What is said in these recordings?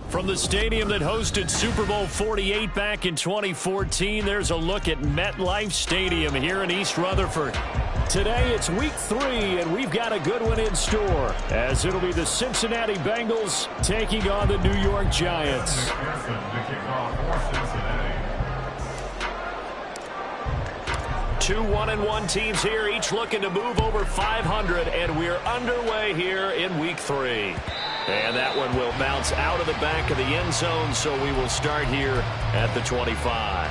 From the stadium that hosted Super Bowl 48 back in 2014, there's a look at MetLife Stadium here in East Rutherford. Today, it's week 3, and we've got a good one in store, as it'll be the Cincinnati Bengals taking on the New York Giants. Two 1-1 teams here, each looking to move over 500, and we're underway here in week 3. And that one will bounce out of the back of the end zone, so we will start here at the 25.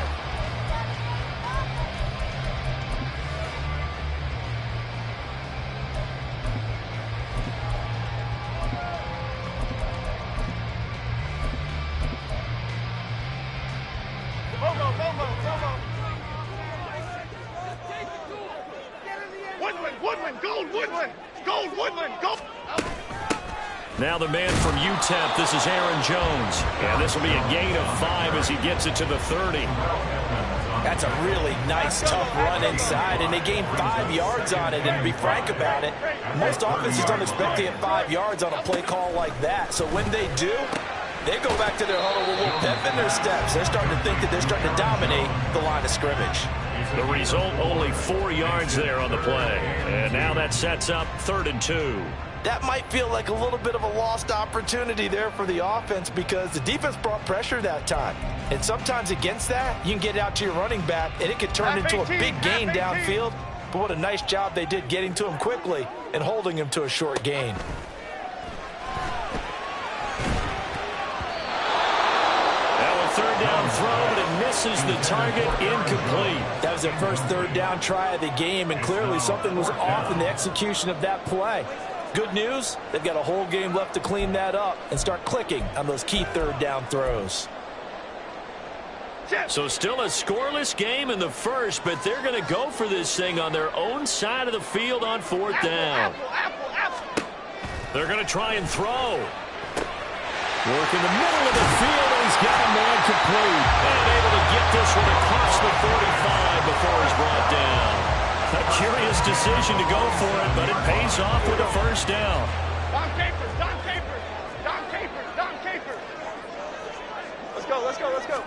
Now the man from UTEP, this is Aaron Jones. And this will be a gain of 5 as he gets it to the 30. That's a really nice, tough run inside, and they gained 5 yards on it. And to be frank about it, most offenses don't expect to get 5 yards on a play call like that. So when they do, they go back to their huddle with a little pep in their steps. They're starting to think that they're starting to dominate the line of scrimmage. The result, only 4 yards there on the play. And now that sets up 3rd and 2. That might feel like a little bit of a lost opportunity there for the offense because the defense brought pressure that time. And sometimes against that, you can get out to your running back, and it could turn into a big gain downfield. But what a nice job they did getting to him quickly and holding him to a short gain. Now a 3rd down throw, but it misses the target, incomplete. That was their first 3rd down try of the game, and clearly something was off in the execution of that play. Good news, they've got a whole game left to clean that up and start clicking on those key 3rd down throws. So still a scoreless game in the first, but they're going to go for this thing on their own side of the field on 4th down. They're going to try and throw. Work in the middle of the field, and he's got a man complete. And able to get this one across the 45 before he's brought down. A curious decision to go for it, but it pays off with a 1st down. Don Capers, Don Capers, Don Capers, Don Capers. Let's go, let's go, let's go.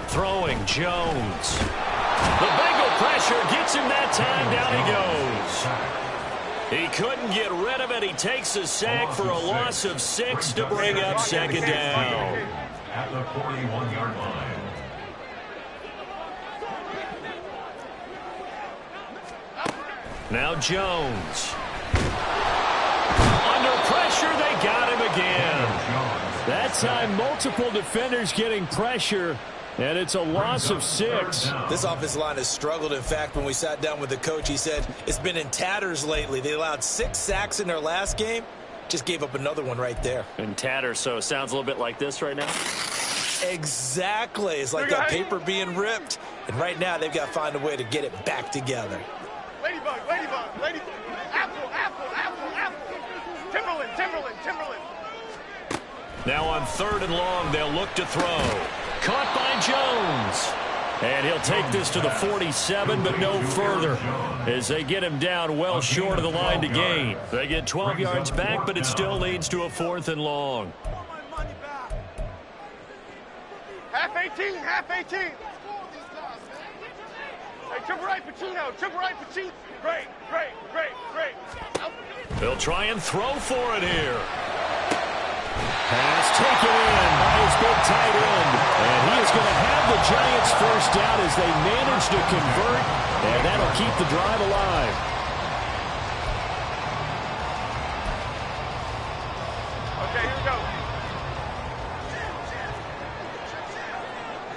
Throwing Jones. The Bengal pressure gets him that time. Down he goes. He couldn't get rid of it. He takes a sack for a loss of 6 to bring up 2nd down. At the 41-yard line. Now Jones. Under pressure, they got him again. That time, multiple defenders getting pressure, and it's a loss of 6. This offensive line has struggled. In fact, when we sat down with the coach, he said it's been in tatters lately. They allowed 6 sacks in their last game. Just gave up another one right there. In tatters, so it sounds a little bit like this right now? Exactly. It's like that paper being ripped. And right now, they've got to find a way to get it back together. Ladybug, ladybug, ladybug. Apple, apple, apple, apple. Timberland, Timberland, Timberland. Now on 3rd and long, they'll look to throw. Caught by Jones. And he'll take this to the 47, but no further, as they get him down well short of the line to gain. They get 12 yards back, but it still leads to a 4th and long. Half 18, half 18. Hey, triple right, Pacino, triple right, Pacino. Great, great, great, great. They'll try and throw for it here. Pass taken in by his big tight end. And he is going to have the Giants 1st down as they manage to convert. And that'll keep the drive alive. Okay, here we go.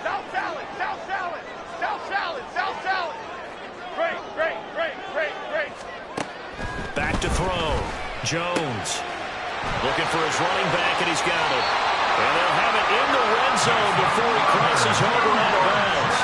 South salad, South salad, South salad, South salad. Great, great, great, great, great. Back to throw. Jones. Looking for his running back, and he's got it. And they'll have it in the red zone before he crosses over out of bounds.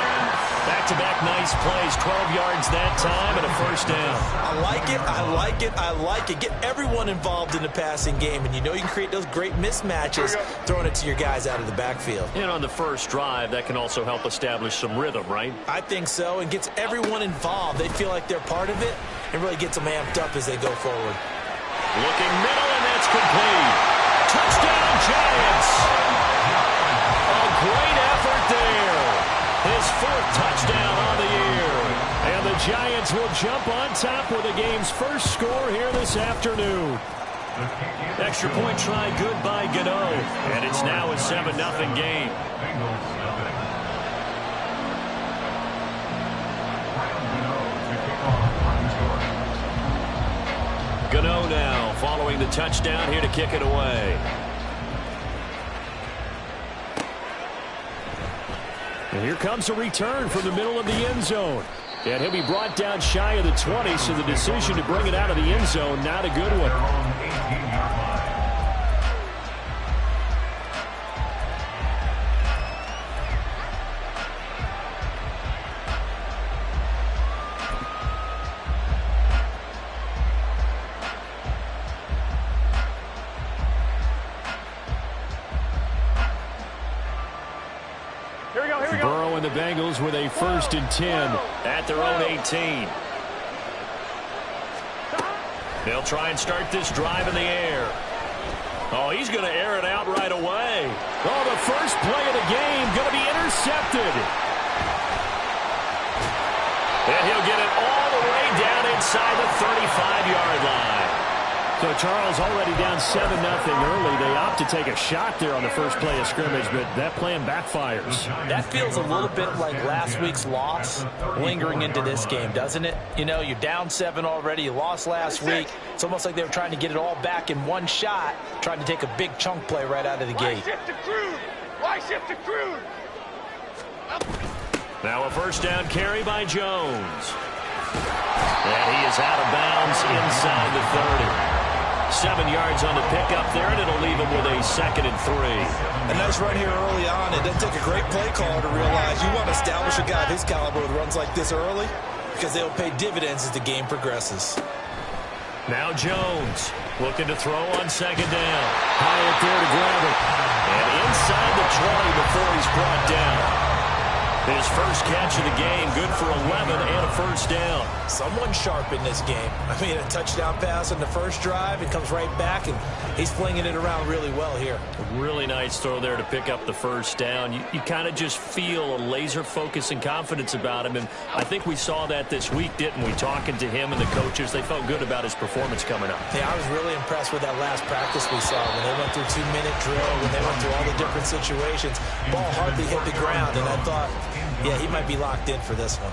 Back-to-back nice plays, 12 yards that time, and a 1st down. I like it, I like it, I like it. Get everyone involved in the passing game, and you know you can create those great mismatches throwing it to your guys out of the backfield. And on the first drive, that can also help establish some rhythm, right? I think so, and gets everyone involved. They feel like they're part of it, and really gets them amped up as they go forward. Looking middle, and that's complete. To touchdown, Giants. A great effort there. His 4th touchdown on the year. And the Giants will jump on top with the game's first score here this afternoon. Extra point try good by Gano. And it's now a 7-0 game. Gano now following the touchdown here to kick it away. And here comes a return from the middle of the end zone. And he'll be brought down shy of the 20, so the decision to bring it out of the end zone, not a good one. Burrow and the Bengals with a 1st and 10 at their own 18. They'll try and start this drive in the air. Oh, he's going to air it out right away. Oh, the first play of the game going to be intercepted. And he'll get it all the way down inside the 35-yard line. So Charles already down 7-0 early. They opt to take a shot there on the first play of scrimmage, but that plan backfires. That feels a little bit like last week's loss lingering into this game, doesn't it? You know, you're down 7 already. You lost last week. It's almost like they were trying to get it all back in one shot, trying to take a big chunk play right out of the gate. Why shift to crude? Now a 1st down carry by Jones. And he is out of bounds inside the 30. 7 yards on the pickup there, and it'll leave him with a 2nd and 3. A nice run here early on. It doesn't take a great play caller to realize you want to establish a guy of his caliber with runs like this early because they'll pay dividends as the game progresses. Now Jones looking to throw on 2nd down. High up there to grab it. And inside the 20 before he's brought down. His first catch of the game, good for 11 and a 1st down. Someone sharp in this game. I mean, a touchdown pass on the first drive. It comes right back, and he's flinging it around really well here. A really nice throw there to pick up the 1st down. You kind of just feel a laser focus and confidence about him, and I think we saw that this week, didn't we? Talking to him and the coaches, they felt good about his performance coming up. Yeah, I was really impressed with that last practice we saw when they went through 2-minute drill, when they went through all the different situations. Ball hardly hit the ground, and I thought, yeah, he might be locked in for this one.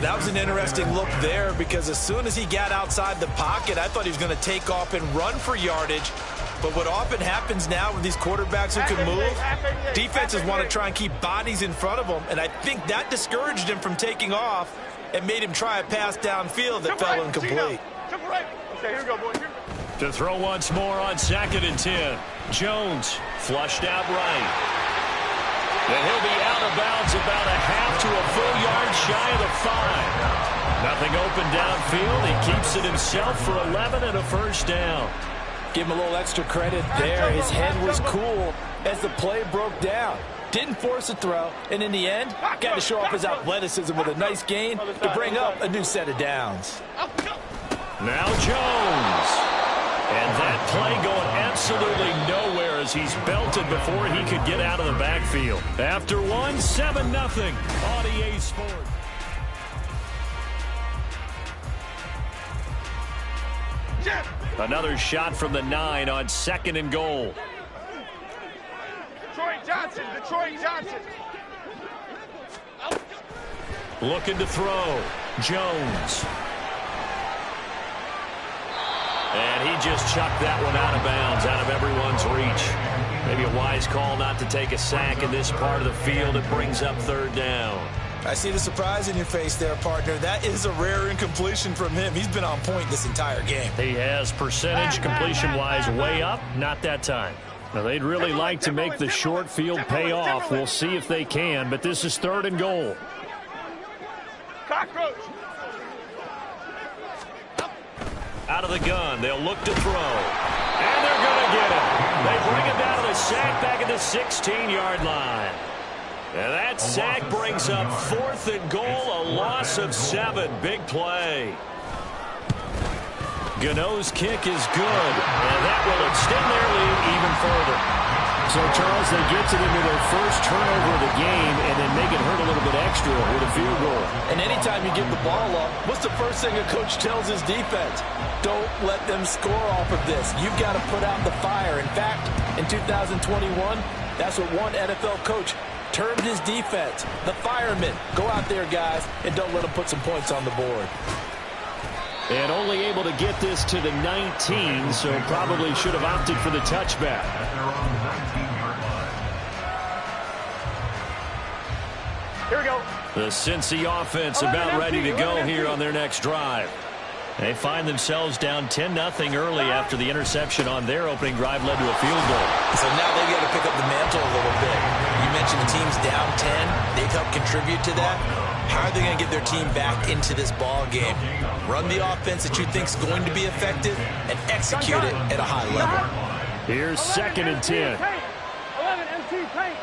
That was an interesting look there because as soon as he got outside the pocket, I thought he was going to take off and run for yardage. But what often happens now with these quarterbacks who can move, defenses want to try and keep bodies in front of them, and I think that discouraged him from taking off and made him try a pass downfield that fell incomplete. Okay, here we go, boys. To throw once more on 2nd and 10. Jones flushed out right. And he'll be out of bounds about a half to a full yard shy of the 5. Nothing open downfield. He keeps it himself for 11 and a 1st down. Give him a little extra credit there. His head was cool as the play broke down. Didn't force a throw, and in the end, got to show off his athleticism with a nice gain to bring up a new set of downs. Now Jones. And that play going absolutely nowhere as he's belted before he could get out of the backfield. After 7-0 on EA Sports. Another shot from the 9 on 2nd and goal. Detroit Johnson. Looking to throw. Jones. And he just chucked that one out of bounds, out of everyone's reach. Maybe a wise call not to take a sack in this part of the field. It brings up 3rd down. I see the surprise in your face there, partner. That is a rare incompletion from him. He's been on point this entire game. He has percentage completion-wise way up. Not that time. Now, they'd really like to make the short field pay off. We'll see if they can, but this is 3rd and goal. Cockroach. Out of the gun, they'll look to throw. And they're going to get it. They bring it down to the sack back at the 16-yard line. And that sack brings up 4th and goal, a loss of 7. Big play. Gano's kick is good, and that will extend their lead even further. So, Charles, they get to them with their first turnover of the game and then make it hurt a little bit extra with a field goal. And anytime you give the ball up, what's the first thing a coach tells his defense? Don't let them score off of this. You've got to put out the fire. In fact, in 2021, that's what one NFL coach termed his defense. The firemen. Go out there, guys, and don't let them put some points on the board. And only able to get this to the 19, so probably should have opted for the touchback. At their own 19-yard line. Here we go. The Cincy offense about ready to go here on their next drive. They find themselves down 10-0 early after the interception on their opening drive led to a field goal. So now they've got to pick up the mantle a little bit. You mentioned the team's down 10. They've helped contribute to that. How are they going to get their team back into this ball game? Run the offense that you think is going to be effective and execute it at a high level. Here's 2nd and 10. 11 MT paint.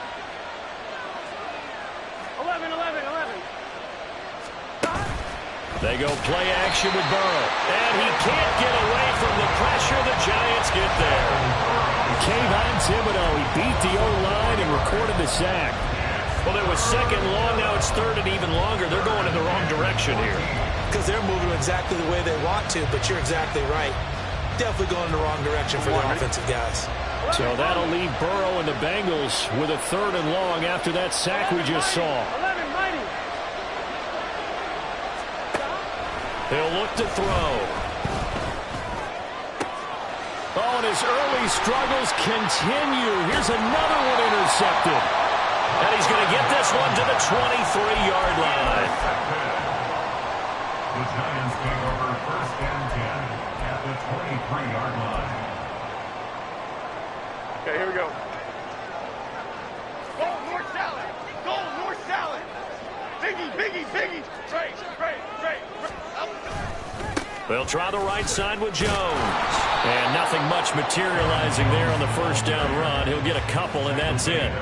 11. They go play action with Burrow. And he can't get away from the pressure. The Giants get there. Kayvon Thibodeau, he beat the O-line and recorded the sack. Well, it was 2nd long. Now it's 3rd and even longer. They're going in the wrong direction here. Because they're moving exactly the way they want to, but you're exactly right. Definitely going in the wrong direction for their offensive guys. So that'll leave Burrow and the Bengals with a 3rd and long after that sack we just saw. 11 mighty. He'll look to throw. Oh, and his early struggles continue. Here's another one intercepted. And he's going to get this one to the 23-yard line. The Giants take over 1st and 10 at the 23-yard line. Okay, here we go. Go, north salad. Go, north salad. Biggie. Right. They'll try the right side with Jones. And nothing much materializing there on the 1st down run. He'll get a couple, and that's it.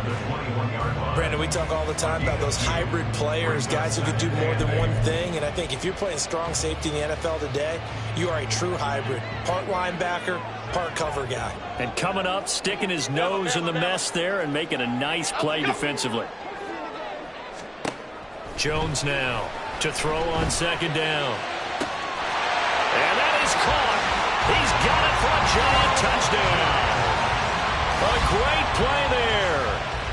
Brandon, we talk all the time about those hybrid players, guys who could do more than one thing. And I think if you're playing strong safety in the NFL today, you are a true hybrid. Part linebacker, part cover guy. And coming up, sticking his nose in the mess there and making a nice play defensively. Jones now to throw on 2nd down. And that is caught. He's got it for a Giant touchdown. A great play there.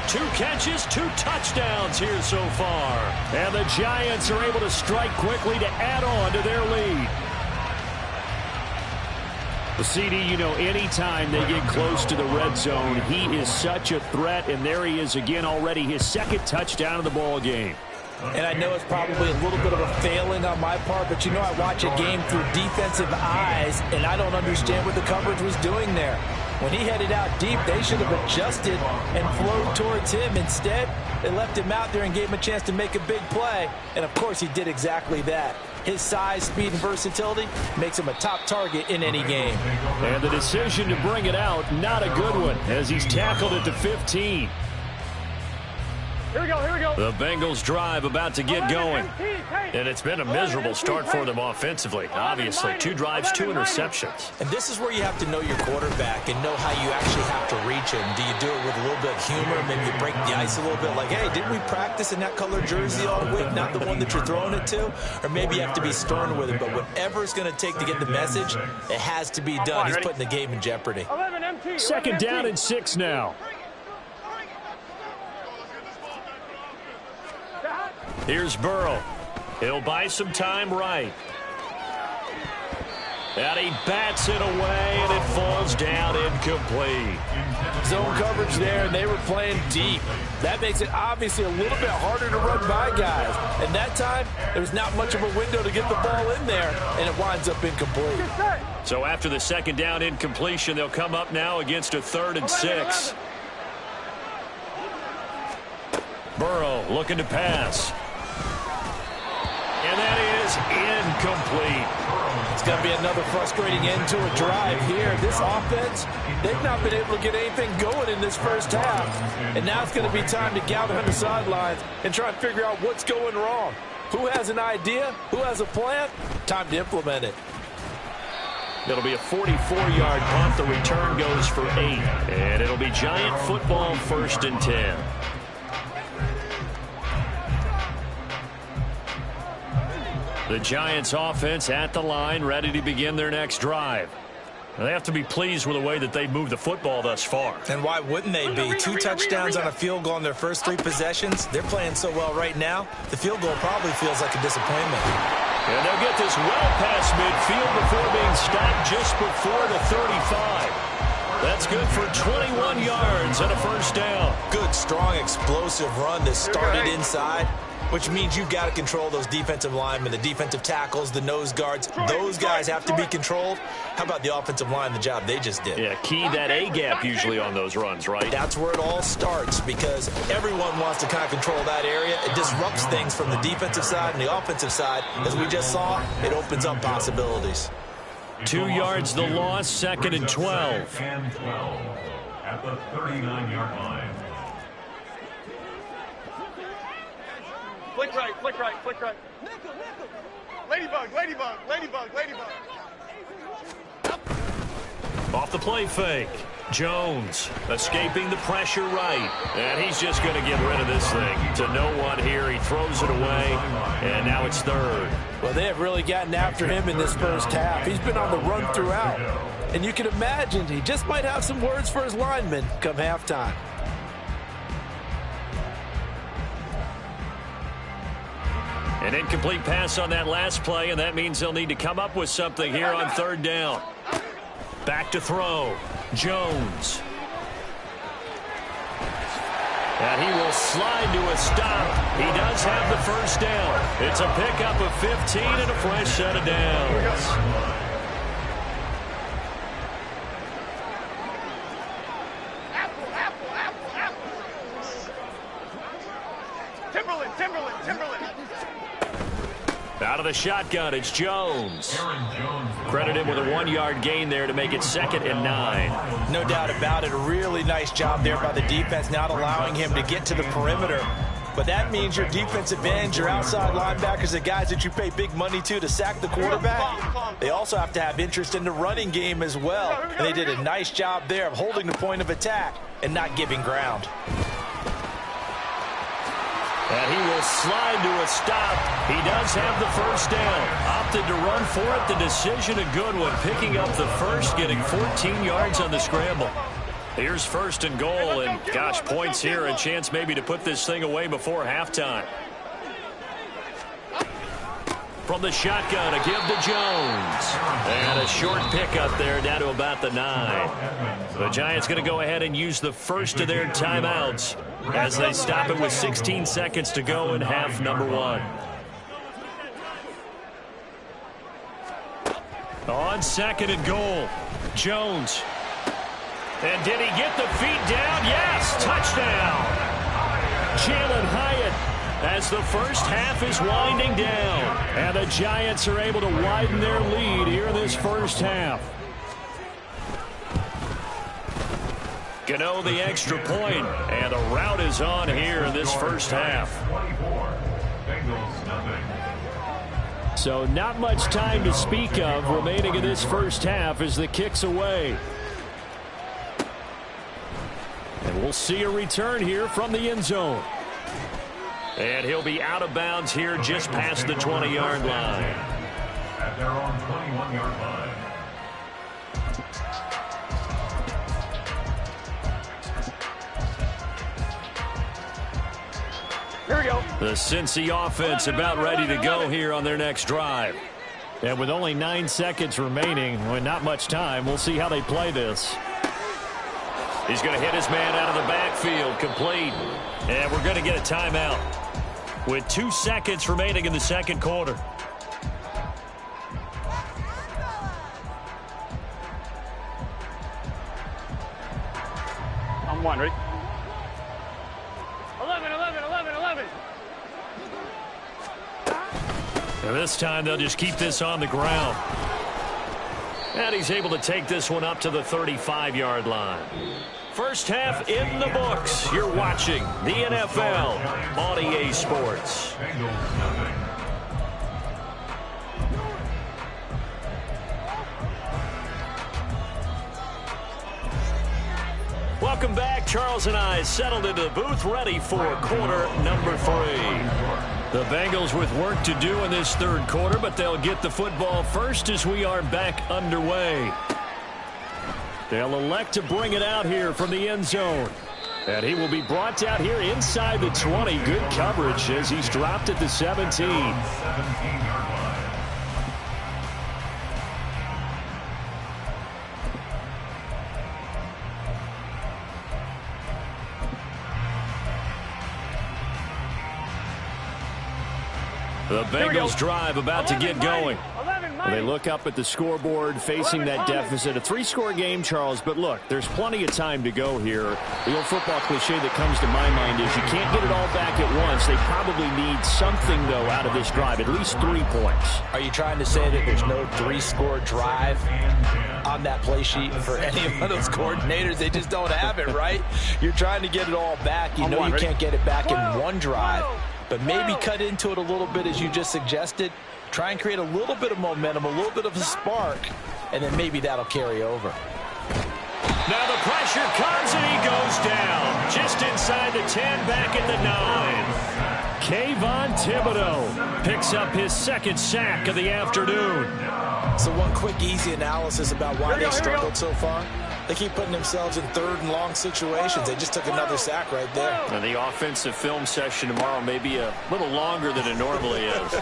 2 catches, 2 touchdowns here so far. And the Giants are able to strike quickly to add on to their lead. The CD, you know, anytime they get close to the red zone, he is such a threat. And there he is again already, his 2nd touchdown of the ball game. And I know it's probably a little bit of a failing on my part, but you know I watch a game through defensive eyes, and I don't understand what the coverage was doing there. When he headed out deep, they should have adjusted and flowed towards him. Instead, they left him out there and gave him a chance to make a big play. And, of course, he did exactly that. His size, speed, and versatility makes him a top target in any game. And the decision to bring it out, not a good one, as he's tackled at the 15. Here we go. The Bengals drive about to get going. And it's been a miserable start for them offensively. Obviously, 2 drives, 2 interceptions. And this is where you have to know your quarterback and know how you actually have to reach him. Do you do it with a little bit of humor? Maybe you break the ice a little bit like, hey, didn't we practice in that color jersey all week, not the one that you're throwing it to? Or maybe you have to be stern with him. But whatever it's going to take to get the message, it has to be done. He's putting the game in jeopardy. 2nd down and 6 now. Here's Burrow. He'll buy some time right. And he bats it away, and it falls down incomplete. Zone coverage there, and they were playing deep. That makes it obviously a little bit harder to run by guys. And that time, there's not much of a window to get the ball in there, and it winds up incomplete. So after the 2nd down incompletion, they'll come up now against a 3rd and 6. Burrow looking to pass. And that is incomplete. It's going to be another frustrating end to a drive here. This offense, they've not been able to get anything going in this 1st half. And now it's going to be time to gather on the sidelines and try and figure out what's going wrong. Who has an idea? Who has a plan? Time to implement it. It'll be a 44-yard punt. The return goes for 8. And it'll be Giant football, 1st and 10. The Giants offense at the line, ready to begin their next drive. They have to be pleased with the way that they've moved the football thus far. And why wouldn't they be? 2 touchdowns on a field goal in their first 3 possessions. They're playing so well right now, the field goal probably feels like a disappointment. And they'll get this well past midfield before being stopped just before the 35. That's good for 21 yards and a 1st down. Good, strong, explosive run that started inside, which means you've got to control those defensive linemen, the defensive tackles, the nose guards. Those guys have to be controlled. How about the offensive line, the job they just did? Yeah, key that A-gap usually on those runs, right? That's where it all starts, because everyone wants to kind of control that area. It disrupts things from the defensive side and the offensive side. As we just saw, it opens up possibilities. 2 yards the loss, 2nd and 12. And 12 at the 39-yard line. Flick right, flick right, flick right. Ladybug, ladybug, ladybug, ladybug. Off the play fake. Jones escaping the pressure right. And he's just going to get rid of this thing to no one here. He throws it away, and now it's 3rd. Well, they have really gotten after him in this first half. He's been on the run throughout. And you can imagine he just might have some words for his linemen come halftime. An incomplete pass on that last play, and that means they'll need to come up with something here on 3rd down. Back to throw. Jones. And he will slide to a stop. He does have the 1st down. It's a pickup of 15 and a fresh set of downs. Out of the shotgun, it's Jones. Credit him with a 1-yard gain there to make it 2nd and 9. No doubt about it. A really nice job there by the defense, not allowing him to get to the perimeter. But that means your defensive ends, your outside linebackers, the guys that you pay big money to sack the quarterback, they also have to have interest in the running game as well. And they did a nice job there of holding the point of attack and not giving ground. And he will slide to a stop. He does have the 1st down. Opted to run for it. The decision a good one. Picking up the 1st, getting 14 yards on the scramble. Here's 1st and goal, and gosh, points here. A chance maybe to put this thing away before halftime. From the shotgun, a give to Jones. And a short pickup there down to about the 9. The Giants going to go ahead and use the 1st of their timeouts as they stop it with 16 seconds to go in half number 1. On 2nd and goal, Jones. And did he get the feet down? Yes, touchdown. Jalen Hyatt as the first half is winding down. And the Giants are able to widen their lead here in this first half. Gano the extra point, and the route is on here in this first half. So not much time to speak of remaining in this first half as the kick's away. And we'll see a return here from the end zone. And he'll be out of bounds here just past the 20-yard line. At their own 21-yard line. Here we go. The Cincy offense about ready to go here on their next drive. And with only 9 seconds remaining, with not much time, we'll see how they play this. He's going to hit his man out of the backfield, complete. And we're going to get a timeout with 2 seconds remaining in the second quarter. I'm one, ready? 11, 11, 11, 11. And this time they'll just keep this on the ground. And he's able to take this one up to the 35-yard line. First half in the books. You're watching the NFL on EA Sports. Welcome back. Charles and I settled into the booth, ready for quarter number 3. The Bengals with work to do in this third quarter, but they'll get the football first as we are back underway. They'll elect to bring it out here from the end zone. And he will be brought down here inside the 20. Good coverage as he's dropped at the 17. The Bengals drive about to get going. They look up at the scoreboard facing that deficit. A 3-score game, Charles, but look, there's plenty of time to go here. The old football cliche that comes to my mind is you can't get it all back at once. They probably need something, though, out of this drive, at least 3 points. Are you trying to say that there's no 3-score drive on that play sheet for any of those coordinators? They just don't have it, right? You're trying to get it all back. You know you can't get it back in one drive, but maybe cut into it a little bit as you just suggested. Try and create a little bit of momentum, a little bit of a spark, and then maybe that'll carry over. Now the pressure comes and he goes down. Just inside the 10, back at the 9. Kayvon Thibodeau picks up his second sack of the afternoon. So one quick, easy analysis about why they struggled so far. They keep putting themselves in third and long situations. They just took another sack right there. And the offensive film session tomorrow may be a little longer than it normally is.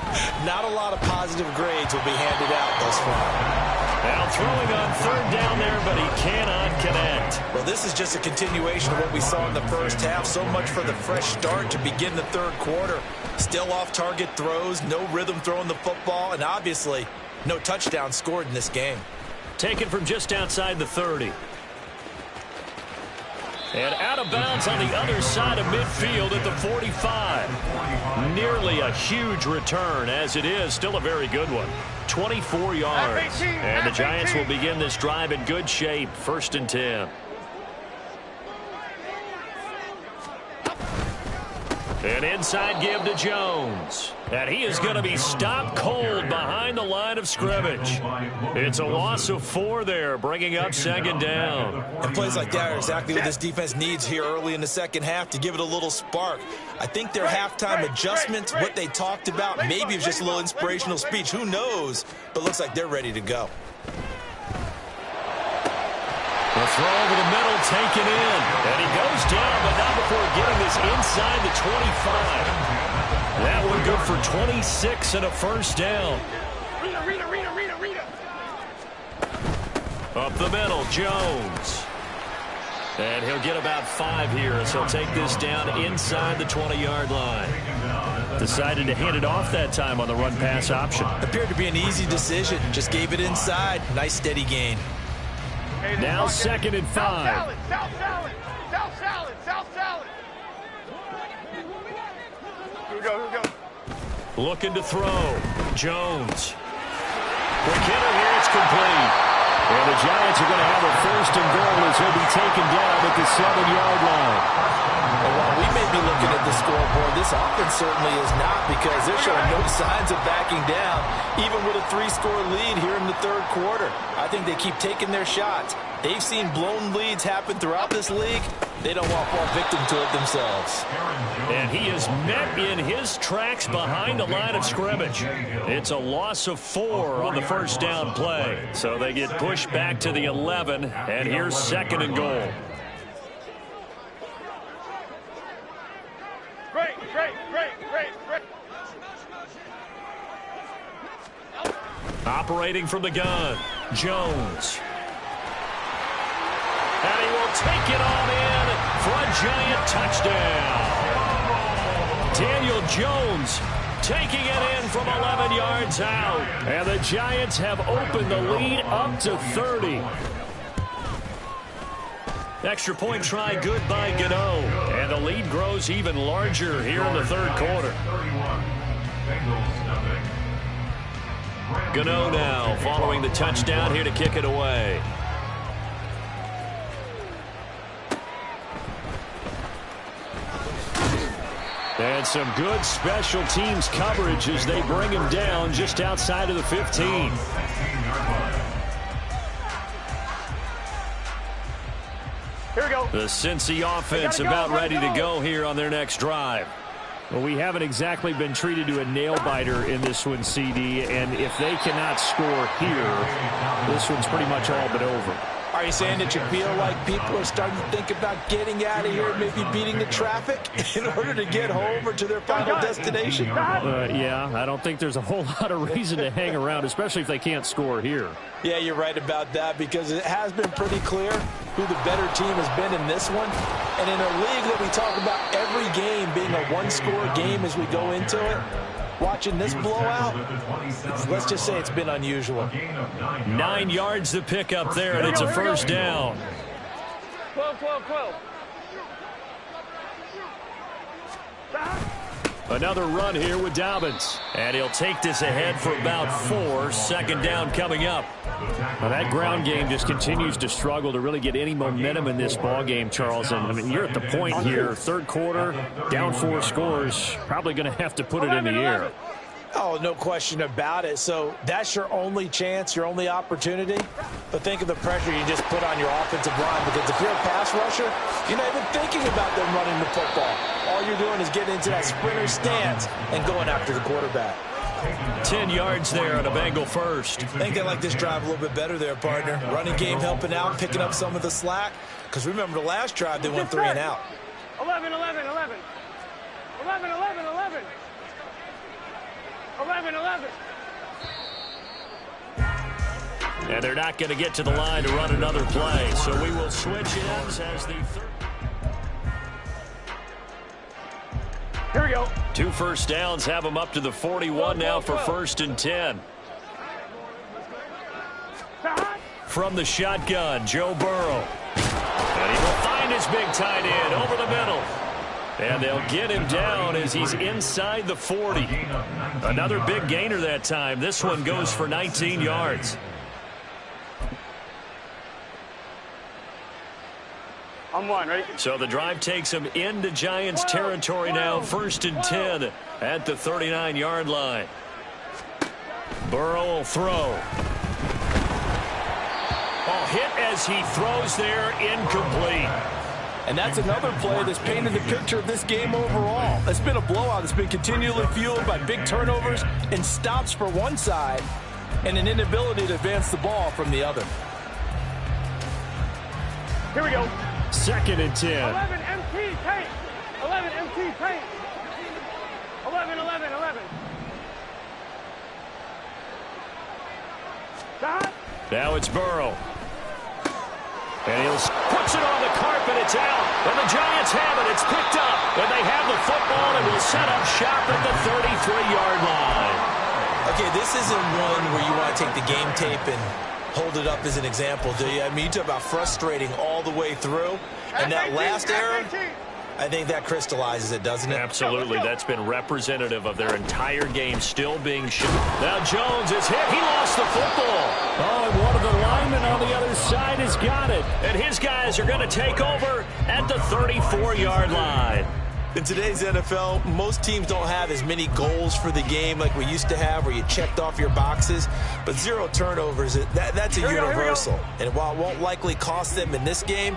Not a lot of positive grades will be handed out thus far. Now throwing on third down there, but he cannot connect. Well, this is just a continuation of what we saw in the first half. So much for the fresh start to begin the third quarter. Still off-target throws, no rhythm throwing the football, and obviously no touchdown scored in this game. Taken from just outside the 30. And out of bounds on the other side of midfield at the 45. Nearly a huge return, as it is still a very good one. 24 yards. And the Giants will begin this drive in good shape. 1st and 10. An inside give to Jones. And he is going to be stopped cold behind the line of scrimmage. It's a loss of 4 there, bringing up 2nd down. And plays like that are exactly what this defense needs here early in the second half to give it a little spark. I think their halftime adjustments, what they talked about, maybe it was just a little inspirational speech. Who knows? But looks like they're ready to go. The throw over the middle taken in. And he goes down, but not before getting this inside the 25. That one good for 26 and a first down. Rita. Up the middle, Jones. And he'll get about 5 here as he'll take this down inside the 20-yard line. Decided to hand it off that time on the run-pass option. Appeared to be an easy decision. Just gave it inside. Nice steady gain. Now 2nd and 5. South salad. Here we go. Looking to throw. Jones. Quick hitter here. It's complete. And the Giants are going to have a 1st and goal as he'll be taken down at the 7-yard line. And while we may be looking at the scoreboard, this offense certainly is not, because they're showing no signs of backing down, even with a 3-score lead here in the third quarter. I think they keep taking their shots. They've seen blown leads happen throughout this league. They don't want to fall victim to it themselves. And he is met in his tracks behind the line of scrimmage. It's a loss of 4 on the first down play. So they get pushed back to the 11, and here's 2nd and goal. Great. Operating from the gun, Jones. And he will take it on in for a Giant touchdown. Daniel Jones taking it in from 11 yards out. And the Giants have opened the lead up to 30. Extra point try good by Gano. And the lead grows even larger here in the third quarter. Gano now following the touchdown here to kick it away. And some good special teams coverage as they bring him down just outside of the 15. Here we go. The Cincy offense about ready to go here on their next drive. Well, we haven't exactly been treated to a nail-biter in this one, CD, and if they cannot score here, this one's pretty much all but over. Are you saying that you feel like people are starting to think about getting out of here, maybe beating the traffic in order to get home or to their final destination? Yeah, I don't think there's a whole lot of reason to hang around, especially if they can't score here. Yeah, you're right about that because it has been pretty clear who the better team has been in this one. And in a league that we talk about every game being a one-score game as we go into it, watching this blowout, let's just say it's been unusual. 9 yards to pick up there, and it's a first down. 12, 12, 12. Another run here with Dobbins. And he'll take this ahead for about 4. Second down coming up. Well, that ground game just continues to struggle to really get any momentum in this ball game, Charles. And, I mean, you're at the point here, third quarter, down 4 scores, probably going to have to put it in the air. Oh, no question about it. So that's your only chance, your only opportunity. But think of the pressure you just put on your offensive line, because if you're a pass rusher, you're not even thinking about them running the football. All you're doing is getting into that sprinter stance and going after the quarterback. 10 yards there on a Bengal first. I think they like this drive a little bit better there, partner. Running game helping out, picking up some of the slack. Because remember the last drive, they went 3 and out. 11, 11, 11. 11, 11, 11. 11, 11. And they're not going to get to the line to run another play. So we will switch ends as the third. Here we go. 2 first downs have them up to the 41 now for 1st and 10. From the shotgun, Joe Burrow. And he will find his big tight end over the middle. And they'll get him down as he's inside the 40. Another big gainer that time. This one goes for 19 yards. I'm one, ready? So the drive takes him into Giants territory now. 1st and 10 at the 39-yard line. Burrow will throw. Oh, hit as he throws there, incomplete. And that's another play that's painted the picture of this game overall. It's been a blowout. It's been continually fueled by big turnovers and stops for one side and an inability to advance the ball from the other. Here we go. 2nd and 10. 11 MT paint. 11 MT paint. 11, 11, 11. Now it's Burrow. And he puts it on the carpet. It's out. And the Giants have it. It's picked up. And they have the football and will set up shop at the 33-yard line. Okay, this isn't one where you want to take the game tape and hold it up as an example, do you? I mean, you talk about frustrating all the way through. And that last error, I think that crystallizes it, doesn't it? Absolutely. That's been representative of their entire game still being shot. Now Jones is hit. He lost the football. Oh, and one of the linemen on the other side has got it. And his guys are going to take over at the 34-yard line. In today's NFL, most teams don't have as many goals for the game like we used to have where you checked off your boxes. But 0 turnovers, that's a universal. And while it won't likely cost them in this game,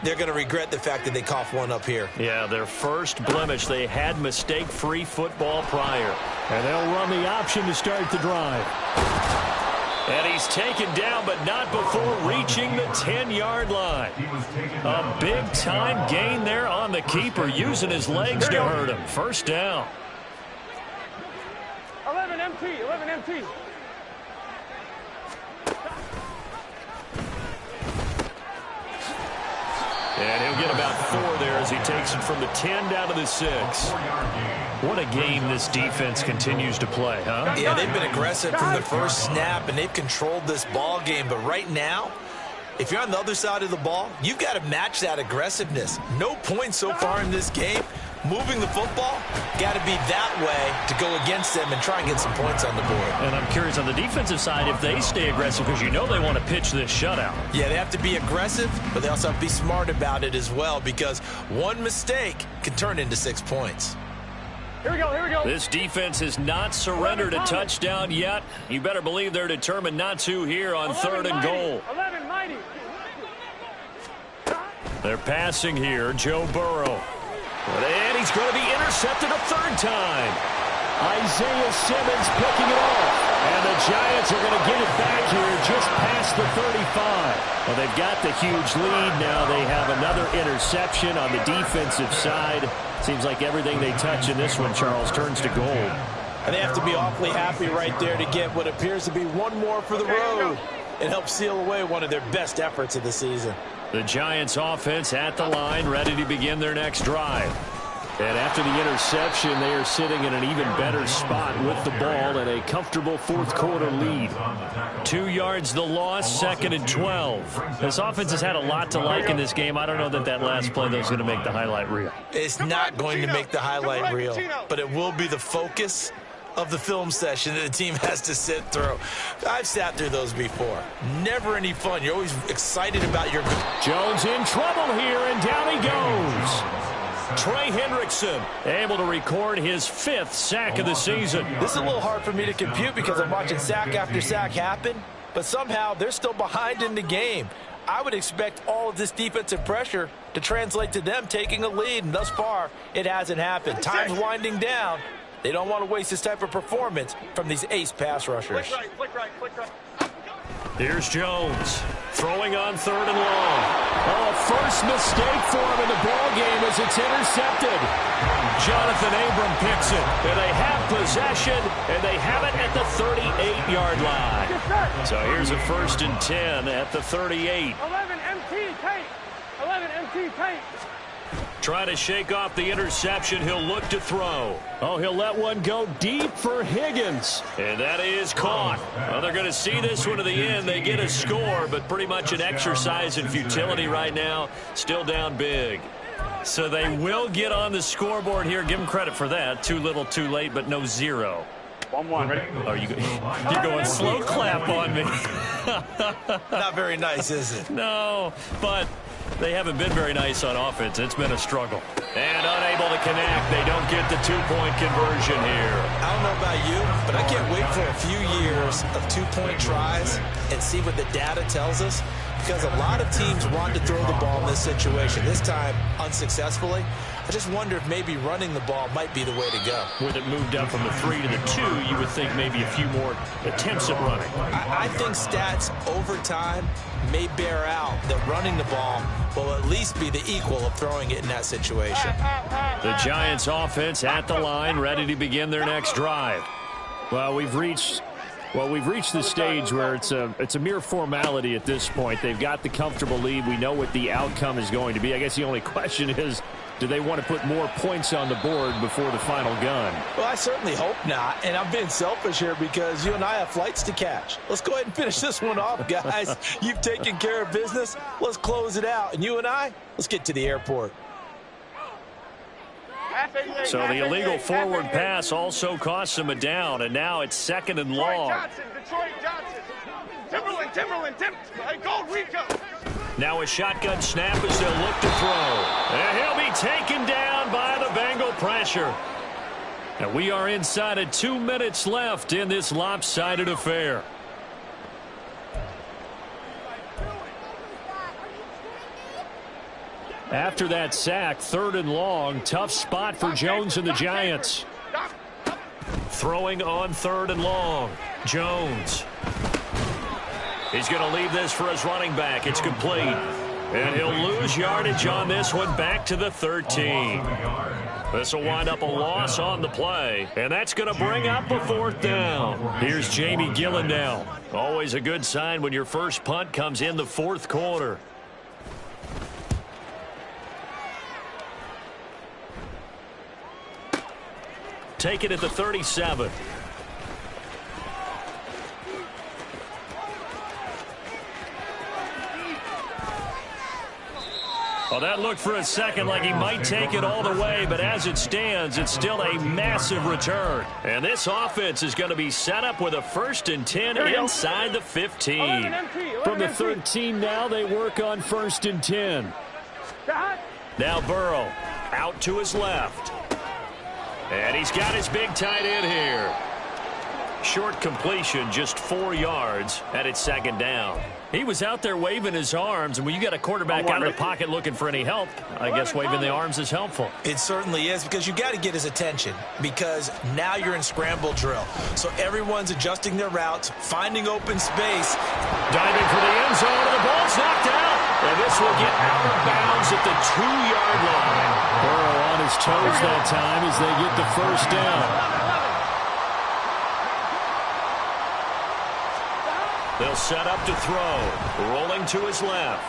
they're going to regret the fact that they coughed one up here. Yeah, their first blemish. They had mistake-free football prior. And they'll run the option to start the drive. And he's taken down, but not before reaching the 10-yard line. A big-time gain there on the keeper, using his legs to hurt him. First down. 11 MT, 11 MT. And he'll get about 4 there as he takes it from the 10 down to the 6. What a game this defense continues to play, huh? Yeah, they've been aggressive from the first snap, and they've controlled this ball game. But right now, if you're on the other side of the ball, you've got to match that aggressiveness. No points so far in this game. Moving the football, got to be that way to go against them and try and get some points on the board. And I'm curious on the defensive side if they stay aggressive, because you know they want to pitch this shutout. Yeah, they have to be aggressive, but they also have to be smart about it as well, because one mistake can turn into 6 points. Here we go, here we go. This defense has not surrendered a touchdown yet. You better believe they're determined not to here on 3rd and goal. 11 mighty. They're passing here. Joe Burrow. And he's going to be intercepted a third time. Isaiah Simmons picking it off. And the Giants are going to get it back here just past the 35. Well, they've got the huge lead. Now they have another interception on the defensive side. Seems like everything they touch in this one, Charles, turns to gold. And they have to be awfully happy right there to get what appears to be one more for the road. It helps seal away one of their best efforts of the season. The Giants offense at the line, ready to begin their next drive. And after the interception, they are sitting in an even better spot with the ball and a comfortable fourth quarter lead. 2 yards the loss, 2nd and 12. This offense has had a lot to like in this game. I don't know that last play, though, is going to make the highlight reel. It's not going to make the highlight reel, but it will be the focus of the film session that the team has to sit through. I've sat through those before. Never any fun. You're always excited about your... Jones in trouble here, and down he goes. Trey Hendrickson able to record his 5th sack of the season. This is a little hard for me to compute because I'm watching sack after sack happen, but somehow they're still behind in the game. I would expect all of this defensive pressure to translate to them taking a lead, and thus far, it hasn't happened. Time's winding down. They don't want to waste this type of performance from these ace pass rushers. Flick right. Here's Jones throwing on 3rd and long. Oh, first mistake for him in the ball game as it's intercepted. Jonathan Abram picks it, and they have possession, and they have it at the 38-yard line. So here's a 1st and 10 at the 38. 11 MT tight. 11 MT tight. Trying to shake off the interception. He'll look to throw. Oh, he'll let one go deep for Higgins. And that is caught. Well, they're going to see this one to the end. They get a score, but pretty much an exercise in futility right now. Still down big. So they will get on the scoreboard here. Give them credit for that. Too little, too late, but no 0. 1-1. Ready? Oh, you're going slow clap on me. Not very nice, is it? No, but they haven't been very nice on offense. It's been a struggle. And unable to connect. They don't get the 2-point conversion here. I don't know about you, but I can't wait for a few years of 2-point tries and see what the data tells us, because a lot of teams want to throw the ball in this situation. This time, unsuccessfully. I just wonder if maybe running the ball might be the way to go. With it moved up from the 3 to the 2, you would think maybe a few more attempts at running. I think stats over time may bear out that running the ball will at least be the equal of throwing it in that situation. The Giants offense at the line, ready to begin their next drive. Well, we've reached the stage where it's a mere formality at this point. They've got the comfortable lead. We know what the outcome is going to be. I guess the only question is, do they want to put more points on the board before the final gun? Well, I certainly hope not, and I'm being selfish here because you and I have flights to catch. Let's go ahead and finish this one off, guys. You've taken care of business. Let's close it out, and you and I, let's get to the airport. So the illegal forward pass also costs them a down, and now it's 2nd and long. Detroit Johnson. Timberland. Gold Rico. Now a shotgun snap as they'll look to throw. And he'll be taken down by the Bengal pressure. And we are inside of 2 minutes left in this lopsided affair. After that sack, 3rd and long. Tough spot for Jones and the Giants. Throwing on 3rd and long. Jones. He's going to leave this for his running back. It's complete. And he'll lose yardage on this one, back to the 13. This will wind up a loss on the play. And that's going to bring up a 4th down. Here's Jamie Gillen now. Always a good sign when your first punt comes in the 4th quarter. Take it at the 37. Well, that looked for a second like he might take it all the way, but as it stands, it's still a massive return. And this offense is going to be set up with a 1st and 10 inside the 15. From the 13 now, they work on 1st and 10. Now Burrow out to his left. And he's got his big tight end here. short completion, just 4 yards, and it's second down. He was out there waving his arms, and when you got a quarterback out of the pocket looking for any help, I guess waving the arms is helpful. It certainly is, because you got to get his attention, because now you're in scramble drill. So everyone's adjusting their routes, finding open space. Diving for the end zone, and the ball's knocked out. And this will get out of bounds at the 2-yard line. Burrow on his toes that time as they get the first down. They'll set up to throw. Rolling to his left.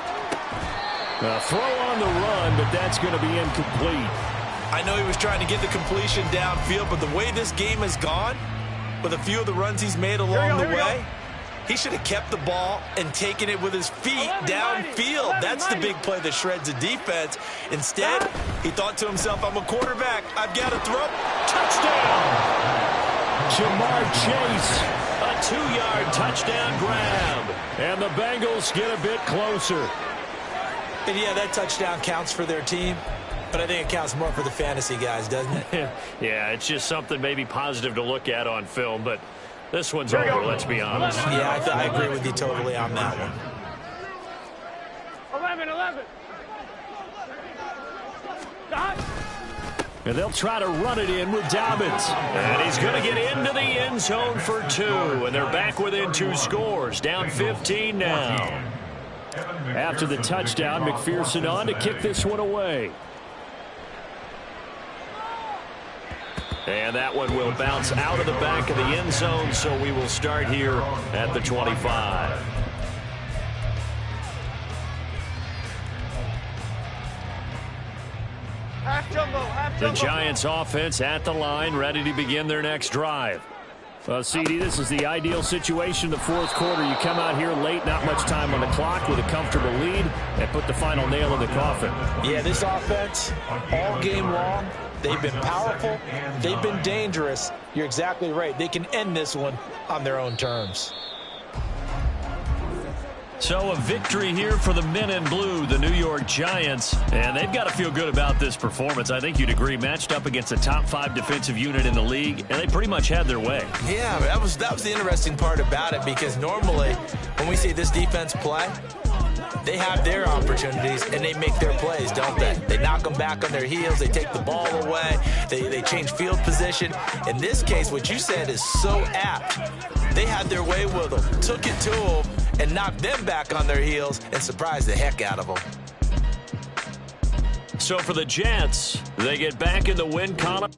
A throw on the run, but that's going to be incomplete. I know he was trying to get the completion downfield, but the way this game has gone, with a few of the runs he's made along the way, he should have kept the ball and taken it with his feet downfield. That's the big play that shreds the defense. Instead, he thought to himself, I'm a quarterback. I've got to throw. Touchdown! Jamar Chase. A 2-yard touchdown grab. And the Bengals get a bit closer. And yeah, that touchdown counts for their team, but I think it counts more for the fantasy guys, doesn't it? Yeah, it's just something maybe positive to look at on film, but this one's over, let's be honest. Yeah, I agree with you totally on that one. 11. And they'll try to run it in with Dobbins. And he's going to get into the end zone for 2, and they're back within 2 scores, down 15 now. After the touchdown, McPherson on to kick this one away. And that one will bounce out of the back of the end zone, so we will start here at the 25. The Giants offense at the line, ready to begin their next drive. Well, CD, this is the ideal situation in the fourth quarter. You come out here late, not much time on the clock, with a comfortable lead, and put the final nail in the coffin. Yeah, this offense, all game long, they've been powerful, they've been dangerous. You're exactly right. They can end this one on their own terms. So a victory here for the men in blue, the New York Giants, and they've got to feel good about this performance. I think you'd agree, matched up against a top 5 defensive unit in the league, and they pretty much had their way. Yeah, that was the interesting part about it, because normally when we see this defense play, they have their opportunities and they make their plays, don't they? They knock them back on their heels, they take the ball away, they change field position. In this case, what you said is so apt. They had their way with them, took it to them, and knocked them back on their heels and surprised the heck out of them. So for the Jets, they get back in the win column.